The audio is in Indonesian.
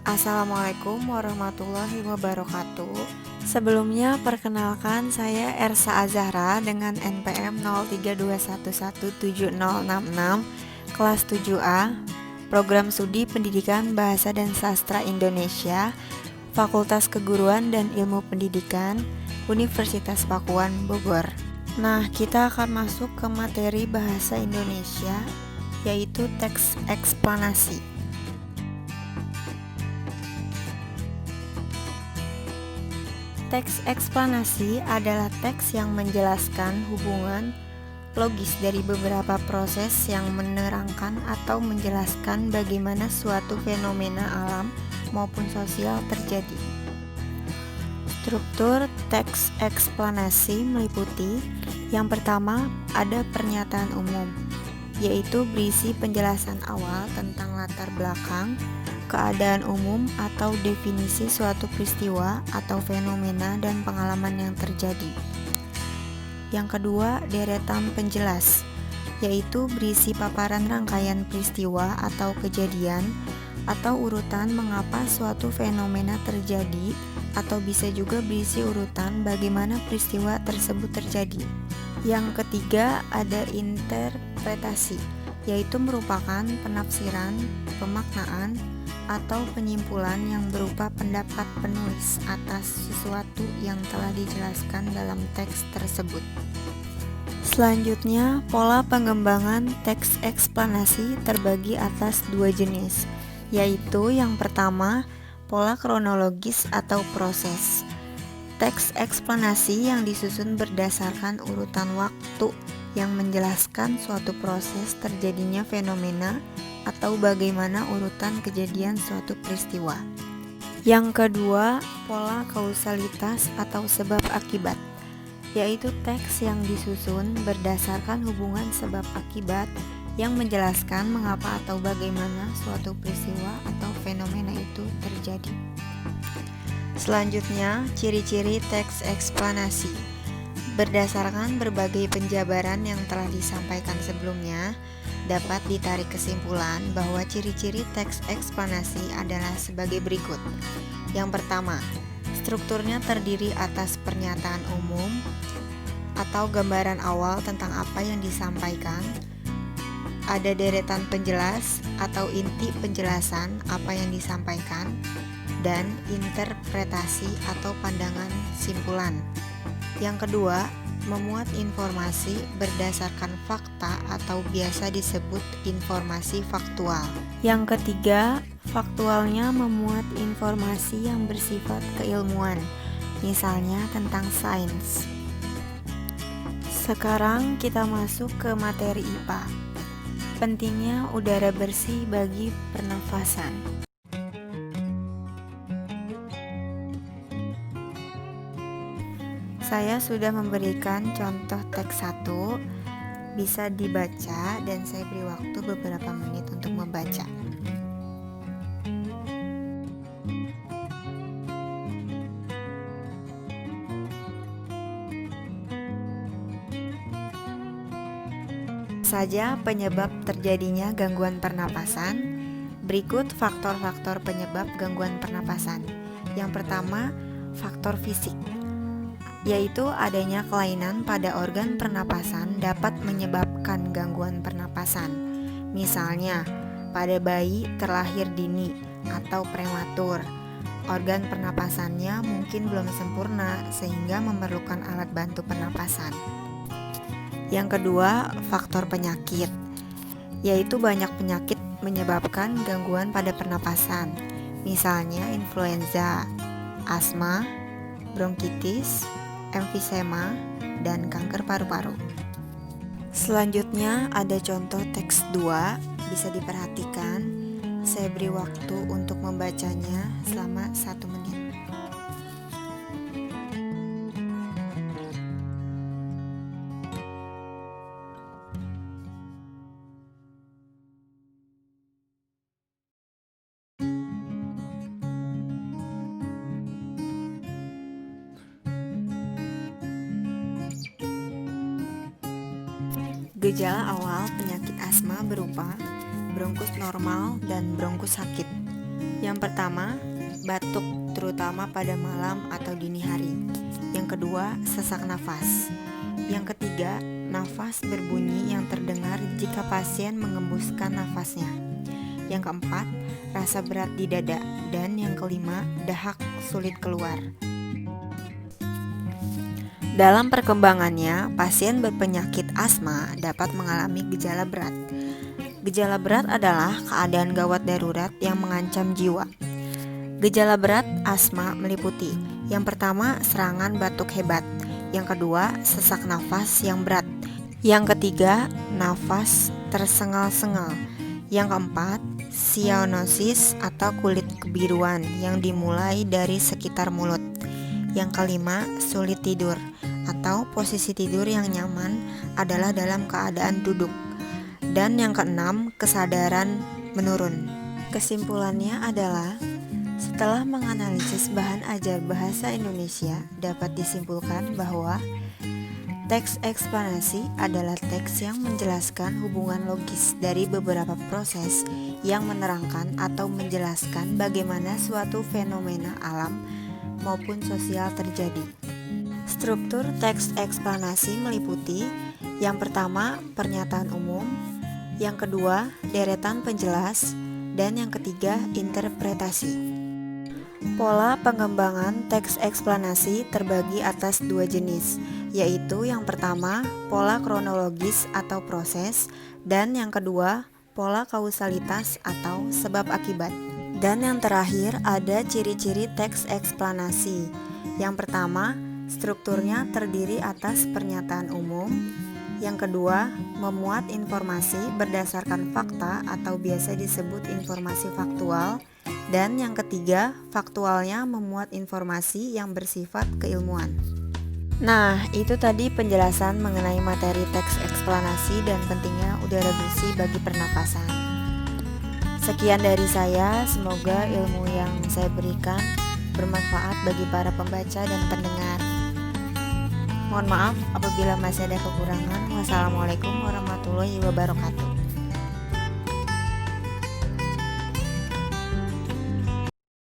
Assalamualaikum warahmatullahi wabarakatuh. Sebelumnya perkenalkan saya Ersa Azahra dengan NPM 0321170066 kelas 7A, Program Studi Pendidikan Bahasa dan Sastra Indonesia, Fakultas Keguruan dan Ilmu Pendidikan, Universitas Pakuan, Bogor. Nah, kita akan masuk ke materi bahasa Indonesia, yaitu teks eksplanasi. Teks eksplanasi adalah teks yang menjelaskan hubungan logis dari beberapa proses yang menerangkan atau menjelaskan bagaimana suatu fenomena alam maupun sosial terjadi. Struktur teks eksplanasi meliputi: yang pertama, ada pernyataan umum, yaitu berisi penjelasan awal tentang latar belakang, keadaan umum atau definisi suatu peristiwa atau fenomena dan pengalaman yang terjadi. Yang kedua, deretan penjelas, yaitu berisi paparan rangkaian peristiwa atau kejadian atau urutan mengapa suatu fenomena terjadi, atau bisa juga berisi urutan bagaimana peristiwa tersebut terjadi. Yang ketiga, ada interpretasi, yaitu merupakan penafsiran, pemaknaan, atau penyimpulan yang berupa pendapat penulis atas sesuatu yang telah dijelaskan dalam teks tersebut. Selanjutnya, pola pengembangan teks eksplanasi terbagi atas dua jenis, yaitu yang pertama, pola kronologis atau proses. Teks eksplanasi yang disusun berdasarkan urutan waktu yang menjelaskan suatu proses terjadinya fenomena atau bagaimana urutan kejadian suatu peristiwa. Yang kedua, pola kausalitas atau sebab akibat, yaitu teks yang disusun berdasarkan hubungan sebab akibat yang menjelaskan mengapa atau bagaimana suatu peristiwa atau fenomena itu terjadi. Selanjutnya, ciri-ciri teks eksplanasi. Berdasarkan berbagai penjabaran yang telah disampaikan sebelumnya, dapat ditarik kesimpulan bahwa ciri-ciri teks eksplanasi adalah sebagai berikut. Yang pertama, strukturnya terdiri atas pernyataan umum atau gambaran awal tentang apa yang disampaikan. Ada deretan penjelas atau inti penjelasan apa yang disampaikan, dan interpretasi atau pandangan simpulan. Yang kedua, memuat informasi berdasarkan fakta atau biasa disebut informasi faktual. Yang ketiga, faktualnya memuat informasi yang bersifat keilmuan, misalnya tentang sains. Sekarang kita masuk ke materi IPA. Pentingnya udara bersih bagi pernafasan. Saya sudah memberikan contoh teks 1, bisa dibaca dan saya beri waktu beberapa menit untuk membaca. Saja penyebab terjadinya gangguan pernapasan. Berikut faktor-faktor penyebab gangguan pernapasan. Yang pertama, faktor fisik, yaitu adanya kelainan pada organ pernapasan dapat menyebabkan gangguan pernapasan. Misalnya, pada bayi terlahir dini atau prematur, organ pernapasannya mungkin belum sempurna sehingga memerlukan alat bantu pernapasan. Yang kedua, faktor penyakit, yaitu banyak penyakit menyebabkan gangguan pada pernapasan. Misalnya influenza, asma, bronkitis, emfisema, dan kanker paru-paru. Selanjutnya ada contoh teks 2, bisa diperhatikan. Saya beri waktu untuk membacanya selama 1 menit. Gejala awal penyakit asma berupa bronkus normal dan bronkus sakit. Yang pertama, batuk terutama pada malam atau dini hari. Yang kedua, sesak nafas. Yang ketiga, nafas berbunyi yang terdengar jika pasien mengembuskan nafasnya. Yang keempat, rasa berat di dada. Dan yang kelima, dahak sulit keluar. Dalam perkembangannya, pasien berpenyakit asma dapat mengalami gejala berat. Gejala berat adalah keadaan gawat darurat yang mengancam jiwa. Gejala berat asma meliputi: yang pertama, serangan batuk hebat; yang kedua, sesak nafas yang berat; yang ketiga, nafas tersengal-sengal; yang keempat, cyanosis atau kulit kebiruan yang dimulai dari sekitar mulut; yang kelima, sulit tidur atau posisi tidur yang nyaman adalah dalam keadaan duduk; dan yang keenam, kesadaran menurun. Kesimpulannya adalah, setelah menganalisis bahan ajar bahasa Indonesia, dapat disimpulkan bahwa teks eksplanasi adalah teks yang menjelaskan hubungan logis dari beberapa proses yang menerangkan atau menjelaskan bagaimana suatu fenomena alam maupun sosial terjadi. Struktur teks eksplanasi meliputi: yang pertama, pernyataan umum; yang kedua, deretan penjelas; dan yang ketiga, interpretasi. Pola pengembangan teks eksplanasi terbagi atas dua jenis, yaitu yang pertama, pola kronologis atau proses, dan yang kedua, pola kausalitas atau sebab akibat. Dan yang terakhir, ada ciri-ciri teks eksplanasi. Yang pertama, strukturnya terdiri atas pernyataan umum. Yang kedua, memuat informasi berdasarkan fakta atau biasa disebut informasi faktual. Dan yang ketiga, faktualnya memuat informasi yang bersifat keilmuan. Nah, itu tadi penjelasan mengenai materi teks eksplanasi dan pentingnya udara bersih bagi pernapasan. Sekian dari saya, semoga ilmu yang saya berikan bermanfaat bagi para pembaca dan pendengar. Mohon maaf apabila masih ada kekurangan. Wassalamualaikum warahmatullahi wabarakatuh.